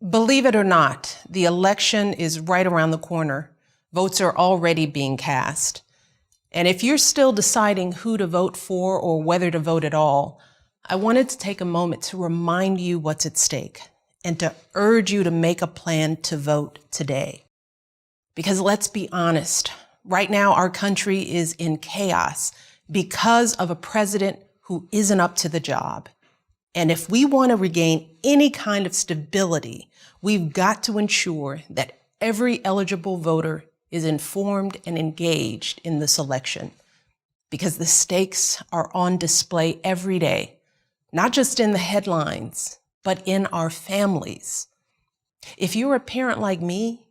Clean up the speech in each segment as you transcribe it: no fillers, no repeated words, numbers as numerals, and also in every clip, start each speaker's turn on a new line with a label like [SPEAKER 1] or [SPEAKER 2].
[SPEAKER 1] Believe it or not, the election is right around the corner. Votes are already being cast. And if you're still deciding who to vote for or whether to vote at all, I wanted to take a moment to remind you what's at stake and to urge you to make a plan to vote today. Because let's be honest, right now our country is in chaos because of a president who isn't up to the job. And if we want to regain any kind of stability, we've got to ensure that every eligible voter is informed and engaged in this election, because the stakes are on display every day, not just in the headlines, but in our families. If you're a parent like me,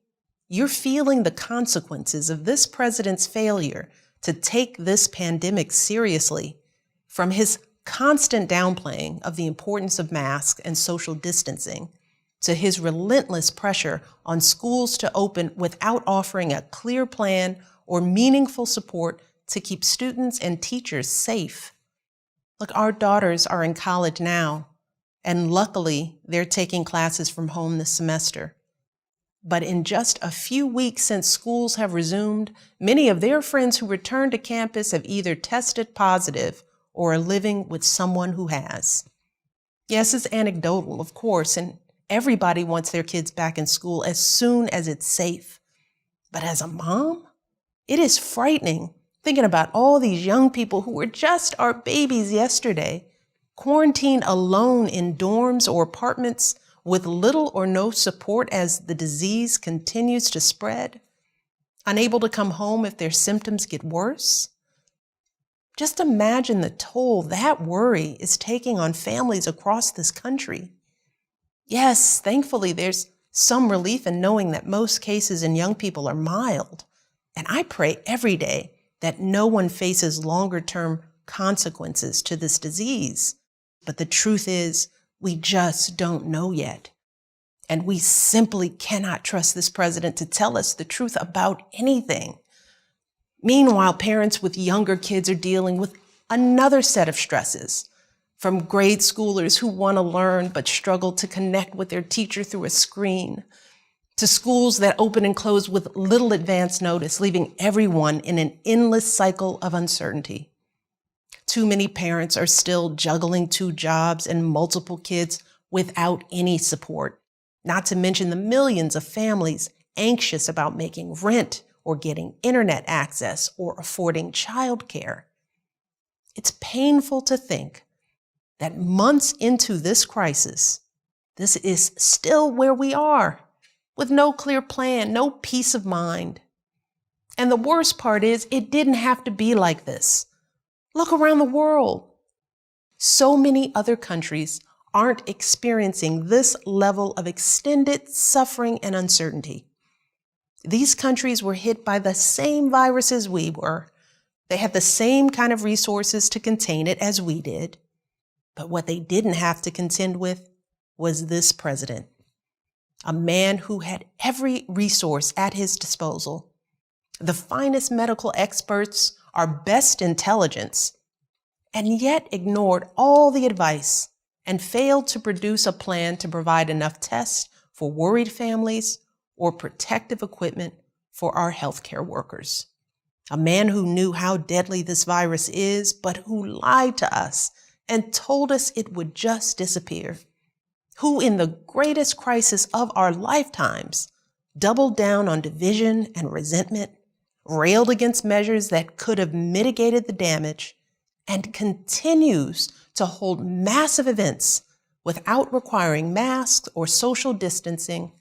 [SPEAKER 1] you're feeling the consequences of this president's failure to take this pandemic seriously, from his constant downplaying of the importance of masks and social distancing, to his relentless pressure on schools to open without offering a clear plan or meaningful support to keep students and teachers safe. Look, our daughters are in college now, and luckily they're taking classes from home this semester. But in just a few weeks since schools have resumed, many of their friends who returned to campus have either tested positive or are living with someone who has. Yes, it's anecdotal, of course, and everybody wants their kids back in school as soon as it's safe. But as a mom, it is frightening thinking about all these young people who were just our babies yesterday, quarantined alone in dorms or apartments with little or no support as the disease continues to spread, unable to come home if their symptoms get worse. Just imagine the toll that worry is taking on families across this country. Yes, thankfully, there's some relief in knowing that most cases in young people are mild. And I pray every day that no one faces longer-term consequences to this disease. But the truth is, we just don't know yet. And we simply cannot trust this president to tell us the truth about anything. Meanwhile, parents with younger kids are dealing with another set of stresses, from grade schoolers who want to learn but struggle to connect with their teacher through a screen, to schools that open and close with little advance notice, leaving everyone in an endless cycle of uncertainty. Too many parents are still juggling 2 jobs and multiple kids without any support, not to mention the millions of families anxious about making rent or getting internet access or affording childcare. It's painful to think that months into this crisis, this is still where we are, with no clear plan, no peace of mind. And the worst part is, it didn't have to be like this. Look around the world. So many other countries aren't experiencing this level of extended suffering and uncertainty. These countries were hit by the same virus as we were. They had the same kind of resources to contain it as we did. But what they didn't have to contend with was this president, a man who had every resource at his disposal, the finest medical experts, our best intelligence, and yet ignored all the advice and failed to produce a plan to provide enough tests for worried families or protective equipment for our healthcare workers. A man who knew how deadly this virus is, but who lied to us and told us it would just disappear. Who, in the greatest crisis of our lifetimes, doubled down on division and resentment, railed against measures that could have mitigated the damage, and continues to hold massive events without requiring masks or social distancing,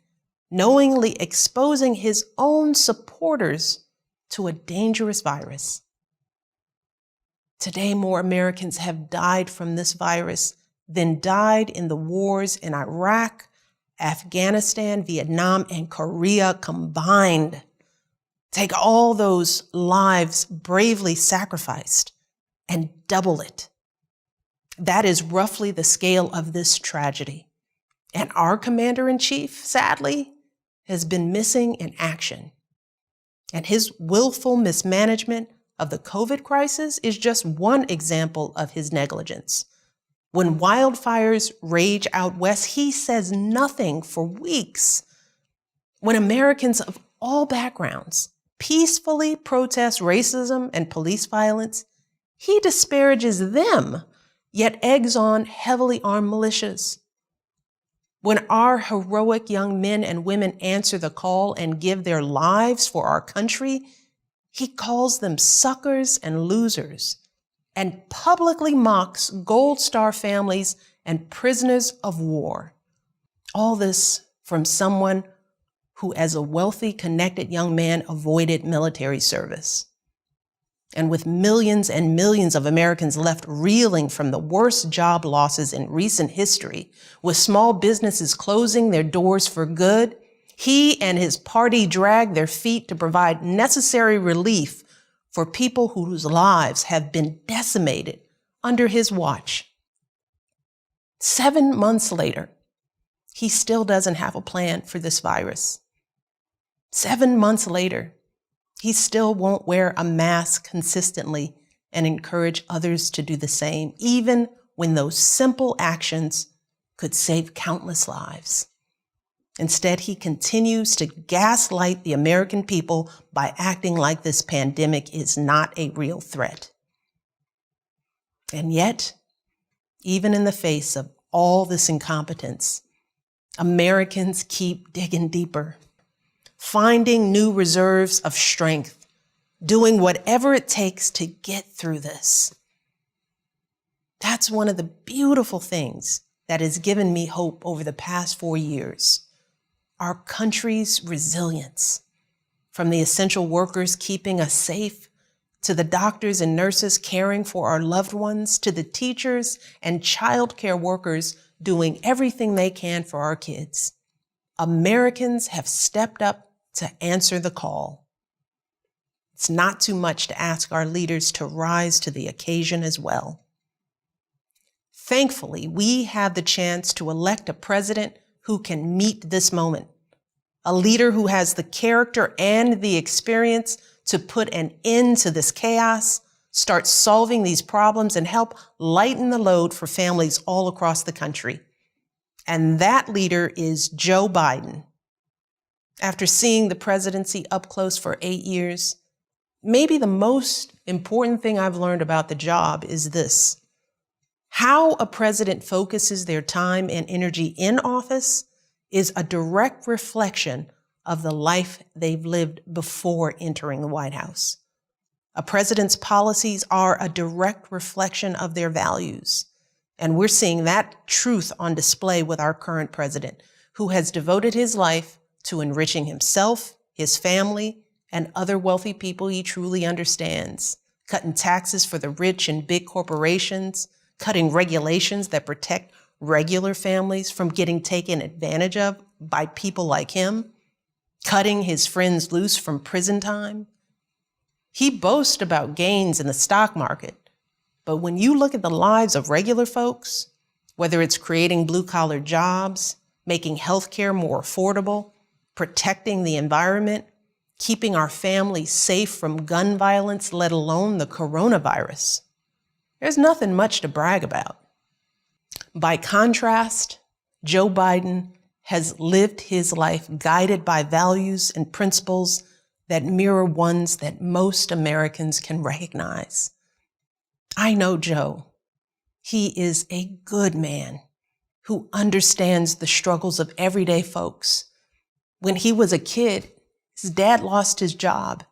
[SPEAKER 1] knowingly exposing his own supporters to a dangerous virus. Today, more Americans have died from this virus than died in the wars in Iraq, Afghanistan, Vietnam, and Korea combined. Take all those lives bravely sacrificed and double it. That is roughly the scale of this tragedy. And our commander-in-chief, sadly, has been missing in action. And his willful mismanagement of the COVID crisis is just one example of his negligence. When wildfires rage out west, he says nothing for weeks. When Americans of all backgrounds peacefully protest racism and police violence, he disparages them, yet eggs on heavily armed militias. When our heroic young men and women answer the call and give their lives for our country, he calls them suckers and losers and publicly mocks Gold Star families and prisoners of war. All this from someone who, as a wealthy, connected young man, avoided military service. And with millions and millions of Americans left reeling from the worst job losses in recent history, with small businesses closing their doors for good, he and his party dragged their feet to provide necessary relief for people whose lives have been decimated under his watch. 7 months later, he still doesn't have a plan for this virus. 7 months later, he still won't wear a mask consistently and encourage others to do the same, even when those simple actions could save countless lives. Instead, he continues to gaslight the American people by acting like this pandemic is not a real threat. And yet, even in the face of all this incompetence, Americans keep digging deeper, finding new reserves of strength, doing whatever it takes to get through this. That's one of the beautiful things that has given me hope over the past 4 years. Our country's resilience, from the essential workers keeping us safe, to the doctors and nurses caring for our loved ones, to the teachers and childcare workers doing everything they can for our kids. Americans have stepped up to answer the call. It's not too much to ask our leaders to rise to the occasion as well. Thankfully, we have the chance to elect a president who can meet this moment, a leader who has the character and the experience to put an end to this chaos, start solving these problems, and help lighten the load for families all across the country. And that leader is Joe Biden. After seeing the presidency up close for 8 years, maybe the most important thing I've learned about the job is this: how a president focuses their time and energy in office is a direct reflection of the life they've lived before entering the White House. A president's policies are a direct reflection of their values. And we're seeing that truth on display with our current president, who has devoted his life to enriching himself, his family, and other wealthy people he truly understands, cutting taxes for the rich and big corporations, cutting regulations that protect regular families from getting taken advantage of by people like him, cutting his friends loose from prison time. He boasts about gains in the stock market, but when you look at the lives of regular folks, whether it's creating blue-collar jobs, making healthcare more affordable, protecting the environment, keeping our families safe from gun violence, let alone the coronavirus, there's nothing much to brag about. By contrast, Joe Biden has lived his life guided by values and principles that mirror ones that most Americans can recognize. I know Joe. He is a good man who understands the struggles of everyday folks. When he was a kid, his dad lost his job.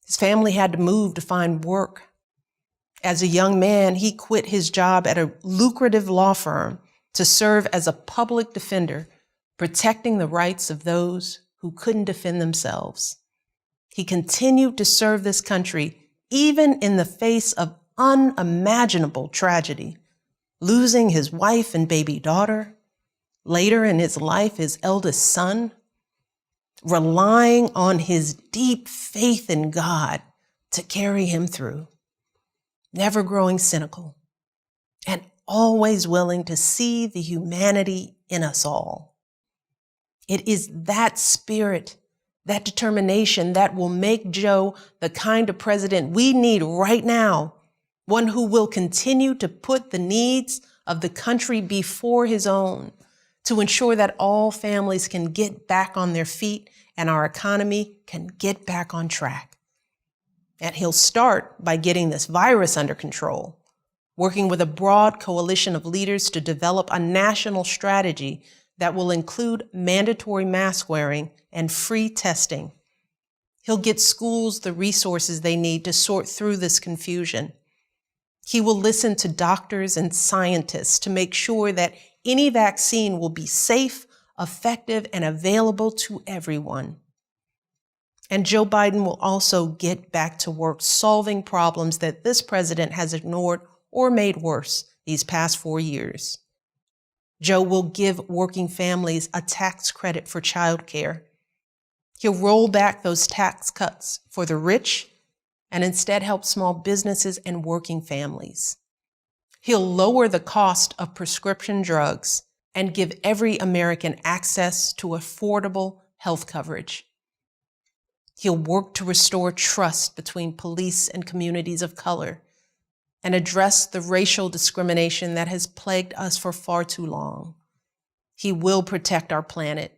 [SPEAKER 1] His family had to move to find work. As a young man, he quit his job at a lucrative law firm to serve as a public defender, protecting the rights of those who couldn't defend themselves. He continued to serve this country even in the face of unimaginable tragedy, losing his wife and baby daughter, later in his life, his eldest son, relying on his deep faith in God to carry him through, never growing cynical, and always willing to see the humanity in us all. It is that spirit, that determination that will make Joe the kind of president we need right now, one who will continue to put the needs of the country before his own to ensure that all families can get back on their feet and our economy can get back on track. And he'll start by getting this virus under control, working with a broad coalition of leaders to develop a national strategy that will include mandatory mask wearing and free testing. He'll get schools the resources they need to sort through this confusion. He will listen to doctors and scientists to make sure that any vaccine will be safe, effective, and available to everyone. And Joe Biden will also get back to work solving problems that this president has ignored or made worse these past 4 years. Joe will give working families a tax credit for childcare. He'll roll back those tax cuts for the rich and instead help small businesses and working families. He'll lower the cost of prescription drugs and give every American access to affordable health coverage. He'll work to restore trust between police and communities of color and address the racial discrimination that has plagued us for far too long. He will protect our planet.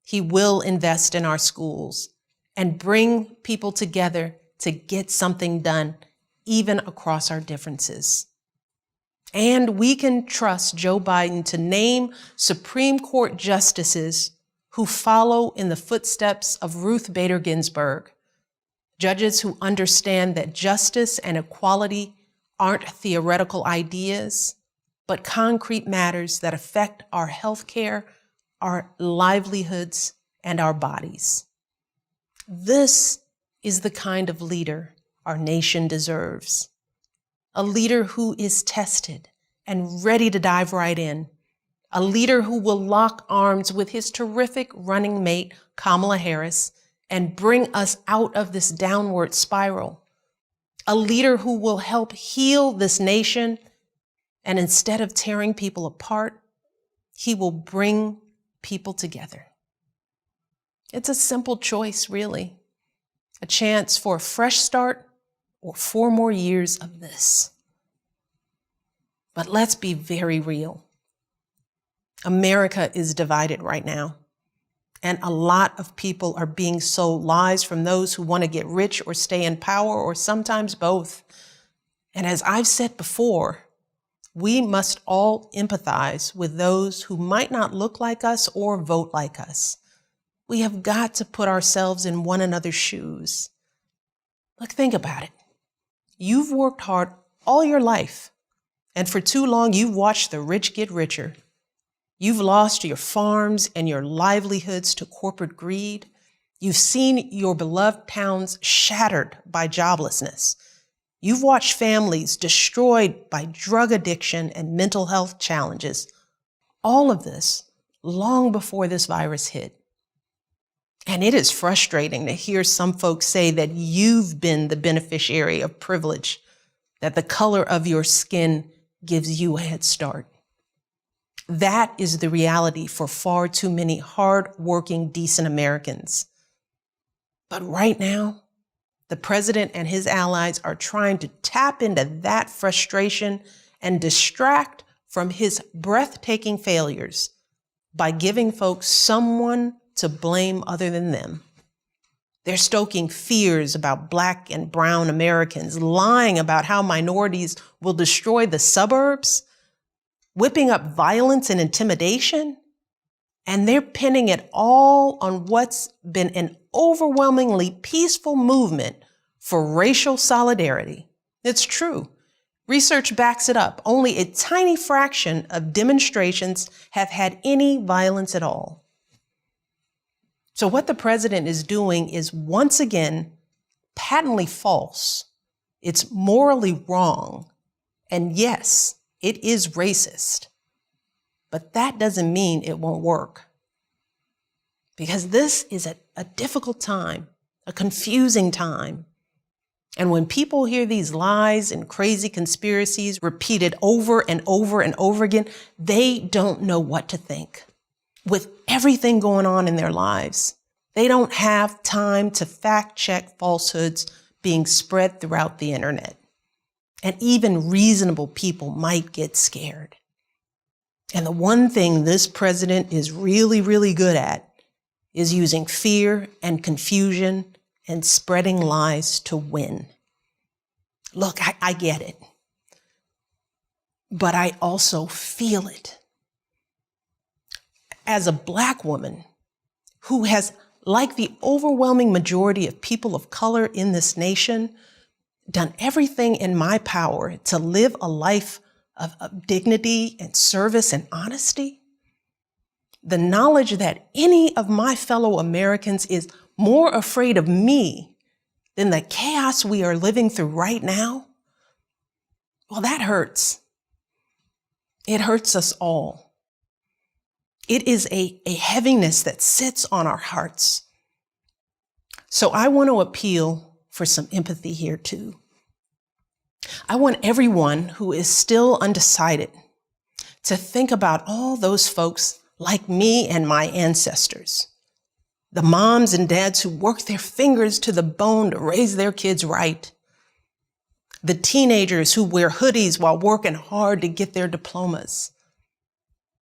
[SPEAKER 1] He will invest in our schools and bring people together to get something done, even across our differences. And we can trust Joe Biden to name Supreme Court justices who follow in the footsteps of Ruth Bader Ginsburg, judges who understand that justice and equality aren't theoretical ideas, but concrete matters that affect our healthcare, our livelihoods, and our bodies. This is the kind of leader our nation deserves. A leader who is tested and ready to dive right in. A leader who will lock arms with his terrific running mate, Kamala Harris, and bring us out of this downward spiral. A leader who will help heal this nation, and instead of tearing people apart, he will bring people together. It's a simple choice, really. A chance for a fresh start or 4 more years of this. But let's be very real. America is divided right now, and a lot of people are being sold lies from those who want to get rich or stay in power, or sometimes both. And as I've said before, we must all empathize with those who might not look like us or vote like us. We have got to put ourselves in one another's shoes. Look, think about it. You've worked hard all your life, and for too long you've watched the rich get richer. You've lost your farms and your livelihoods to corporate greed. You've seen your beloved towns shattered by joblessness. You've watched families destroyed by drug addiction and mental health challenges. All of this long before this virus hit. And it is frustrating to hear some folks say that you've been the beneficiary of privilege, that the color of your skin gives you a head start. That is the reality for far too many hard-working, decent Americans. But right now, the president and his allies are trying to tap into that frustration and distract from his breathtaking failures by giving folks someone to blame other than them. They're stoking fears about Black and brown Americans, lying about how minorities will destroy the suburbs, whipping up violence and intimidation, and they're pinning it all on what's been an overwhelmingly peaceful movement for racial solidarity. It's true. Research backs it up. Only a tiny fraction of demonstrations have had any violence at all. So what the president is doing is once again patently false. It's morally wrong. And yes, it is racist. But that doesn't mean it won't work. Because this is a difficult time, a confusing time. And when people hear these lies and crazy conspiracies repeated over and over and over again, they don't know what to think. With everything going on in their lives, they don't have time to fact-check falsehoods being spread throughout the internet. And even reasonable people might get scared. And the one thing this president is really, really good at is using fear and confusion and spreading lies to win. Look, I get it, but I also feel it. As a Black woman who has, like the overwhelming majority of people of color in this nation, done everything in my power to live a life of dignity and service and honesty, the knowledge that any of my fellow Americans is more afraid of me than the chaos we are living through right now, well, that hurts. It hurts us all. It is a heaviness that sits on our hearts. So I want to appeal for some empathy here too. I want everyone who is still undecided to think about all those folks like me and my ancestors, the moms and dads who worked their fingers to the bone to raise their kids right, the teenagers who wear hoodies while working hard to get their diplomas,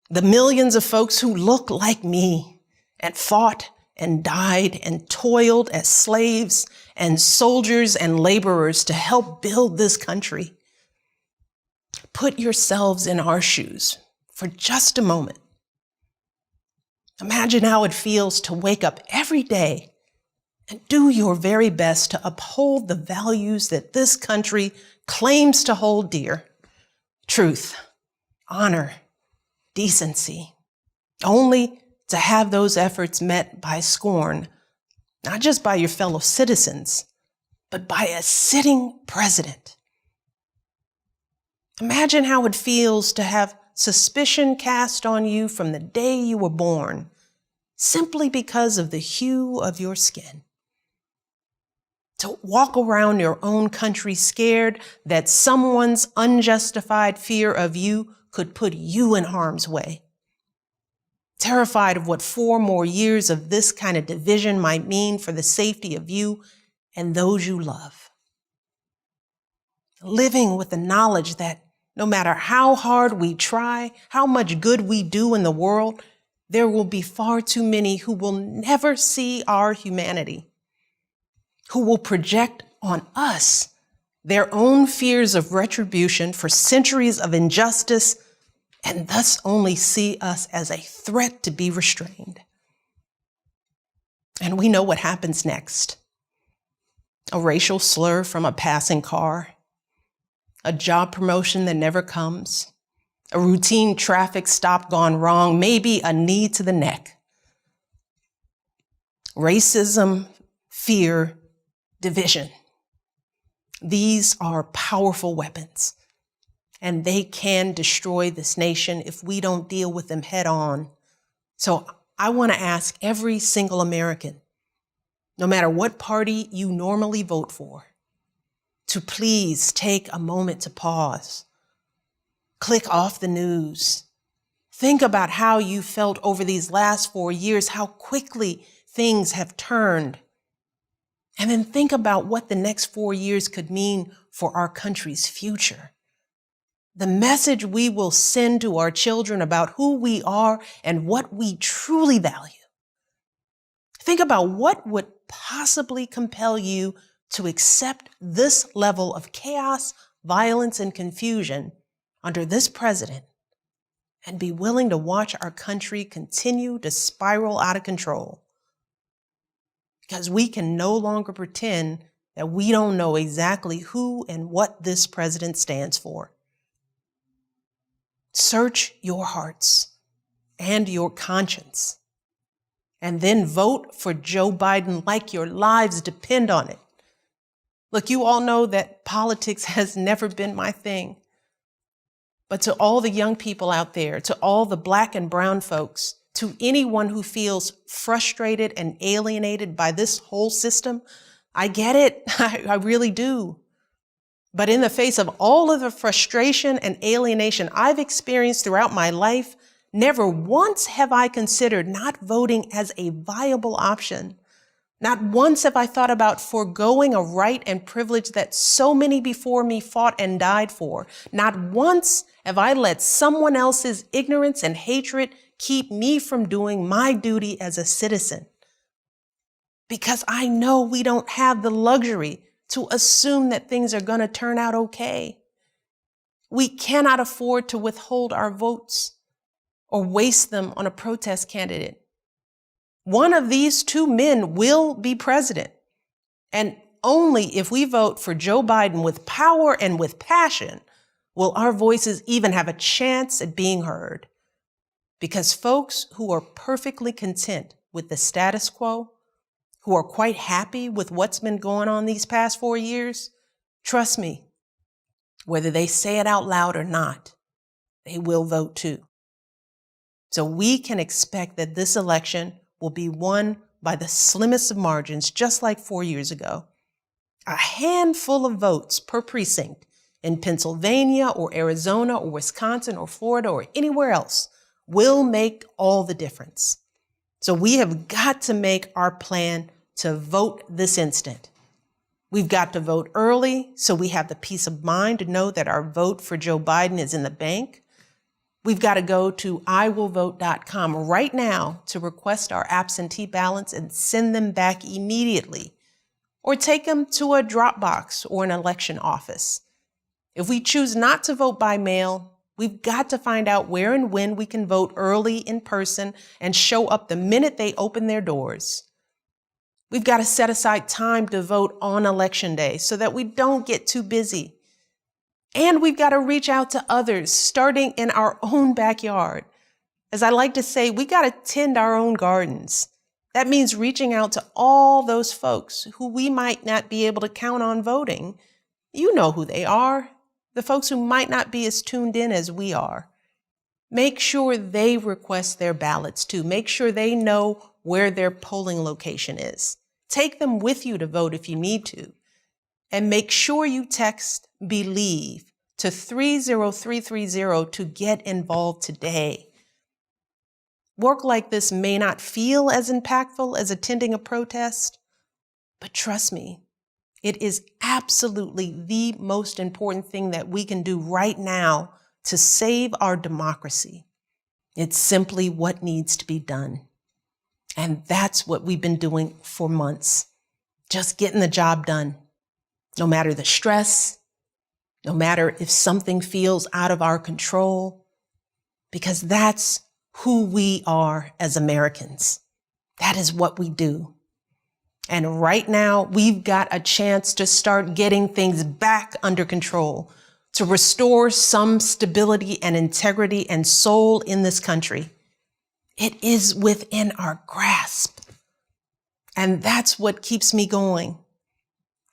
[SPEAKER 1] the millions of folks who look like me and fought and died and toiled as slaves and soldiers and laborers to help build this country. Put yourselves in our shoes for just a moment. Imagine how it feels to wake up every day and do your very best to uphold the values that this country claims to hold dear: truth, honor, decency, only to have those efforts met by scorn, not just by your fellow citizens, but by a sitting president. Imagine how it feels to have suspicion cast on you from the day you were born, simply because of the hue of your skin. To walk around your own country scared that someone's unjustified fear of you could put you in harm's way. Terrified of what 4 more years of this kind of division might mean for the safety of you and those you love. Living with the knowledge that no matter how hard we try, how much good we do in the world, there will be far too many who will never see our humanity, who will project on us their own fears of retribution for centuries of injustice, and thus only see us as a threat to be restrained. And we know what happens next. A racial slur from a passing car, a job promotion that never comes, a routine traffic stop gone wrong, maybe a knee to the neck. Racism, fear, division. These are powerful weapons, and they can destroy this nation if we don't deal with them head on. So I want to ask every single American, no matter what party you normally vote for, to please take a moment to pause. Click off the news. Think about how you felt over these last 4 years, how quickly things have turned. And then think about what the next 4 years could mean for our country's future. The message we will send to our children about who we are and what we truly value. Think about what would possibly compel you to accept this level of chaos, violence, and confusion under this president and be willing to watch our country continue to spiral out of control. Because we can no longer pretend that we don't know exactly who and what this president stands for. Search your hearts and your conscience, and then vote for Joe Biden like your lives depend on it. Look, you all know that politics has never been my thing. But to all the young people out there, to all the Black and brown folks, to anyone who feels frustrated and alienated by this whole system, I get it. I really do. But in the face of all of the frustration and alienation I've experienced throughout my life, never once have I considered not voting as a viable option. Not once have I thought about foregoing a right and privilege that so many before me fought and died for. Not once have I let someone else's ignorance and hatred keep me from doing my duty as a citizen? Because I know we don't have the luxury to assume that things are going to turn out okay. We cannot afford to withhold our votes or waste them on a protest candidate. One of these two men will be president. And only if we vote for Joe Biden with power and with passion will our voices even have a chance at being heard. Because folks who are perfectly content with the status quo, who are quite happy with what's been going on these past 4 years, trust me, whether they say it out loud or not, they will vote too. So we can expect that this election will be won by the slimmest of margins, just like 4 years ago. A handful of votes per precinct in Pennsylvania or Arizona or Wisconsin or Florida or anywhere else will make all the difference. So we have got to make our plan to vote this instant. We've got to vote early so we have the peace of mind to know that our vote for Joe Biden is in the bank. We've got to go to iwillvote.com right now to request our absentee ballots and send them back immediately, or take them to a drop box or an election office. If we choose not to vote by mail, we've got to find out where and when we can vote early in person and show up the minute they open their doors. We've got to set aside time to vote on Election Day so that we don't get too busy. And we've got to reach out to others, starting in our own backyard. As I like to say, we got to tend our own gardens. That means reaching out to all those folks who we might not be able to count on voting. You know who they are, the folks who might not be as tuned in as we are. Make sure they request their ballots too. Make sure they know where their polling location is. Take them with you to vote if you need to. And make sure you text BELIEVE to 30330 to get involved today. Work like this may not feel as impactful as attending a protest, but trust me, it is absolutely the most important thing that we can do right now to save our democracy. It's simply what needs to be done. And that's what we've been doing for months, just getting the job done. No matter the stress, no matter if something feels out of our control, because that's who we are as Americans. That is what we do. And right now, we've got a chance to start getting things back under control, to restore some stability and integrity and soul in this country. It is within our grasp. And that's what keeps me going.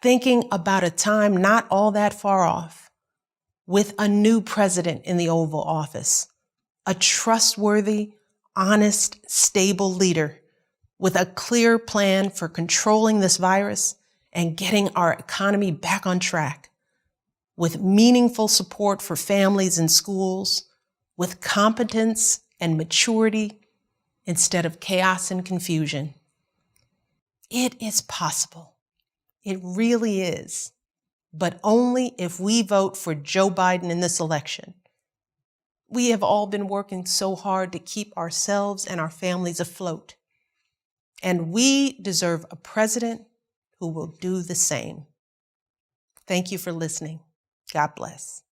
[SPEAKER 1] Thinking about a time not all that far off, with a new president in the Oval Office, a trustworthy, honest, stable leader with a clear plan for controlling this virus and getting our economy back on track, with meaningful support for families and schools, with competence and maturity instead of chaos and confusion. It is possible. It really is, but only if we vote for Joe Biden in this election. We have all been working so hard to keep ourselves and our families afloat, and we deserve a president who will do the same. Thank you for listening. God bless.